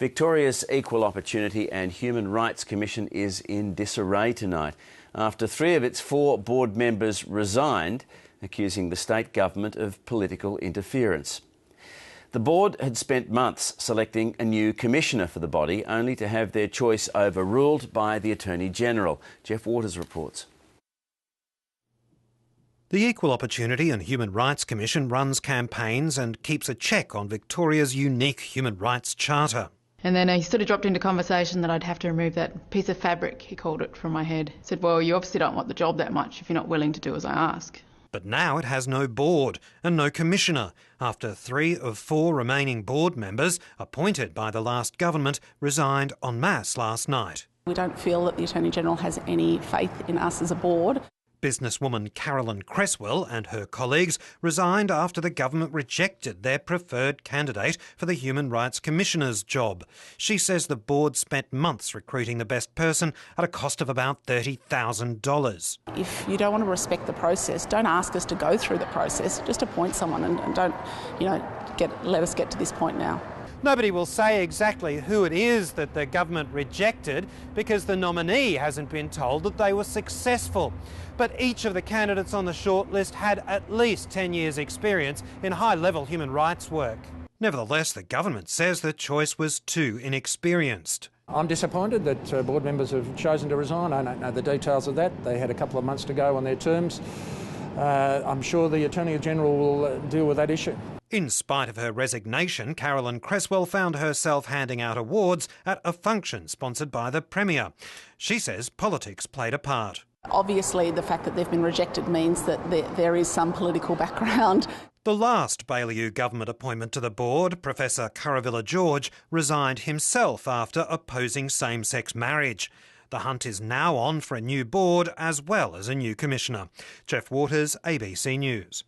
Victoria's Equal Opportunity and Human Rights Commission is in disarray tonight after 3 of its 4 board members resigned, accusing the state government of political interference. The board had spent months selecting a new commissioner for the body, only to have their choice overruled by the Attorney-General. Jeff Waters reports. The Equal Opportunity and Human Rights Commission runs campaigns and keeps a check on Victoria's unique human rights charter. And then he sort of dropped into conversation that I'd have to remove that piece of fabric, he called it, from my head. He said, well, you obviously don't want the job that much if you're not willing to do as I ask. But now it has no board and no commissioner after 3 of 4 remaining board members appointed by the last government resigned en masse last night. We don't feel that the Attorney-General has any faith in us as a board. Businesswoman Carolyn Cresswell and her colleagues resigned after the government rejected their preferred candidate for the Human Rights Commissioner's job. She says the board spent months recruiting the best person at a cost of about $30,000. If you don't want to respect the process, don't ask us to go through the process. Just appoint someone and don't, let us get to this point now. Nobody will say exactly who it is that the government rejected because the nominee hasn't been told that they were successful. But each of the candidates on the shortlist had at least 10 years' experience in high-level human rights work. Nevertheless, the government says the choice was too inexperienced. I'm disappointed that board members have chosen to resign. I don't know the details of that. They had a couple of months to go on their terms. I'm sure the Attorney-General will deal with that issue. In spite of her resignation, Carolyn Cresswell found herself handing out awards at a function sponsored by the Premier. She says politics played a part. Obviously, the fact that they've been rejected means that there is some political background. The last Baillieu government appointment to the board, Professor Curravilla George, resigned himself after opposing same-sex marriage. The hunt is now on for a new board as well as a new commissioner. Jeff Waters, ABC News.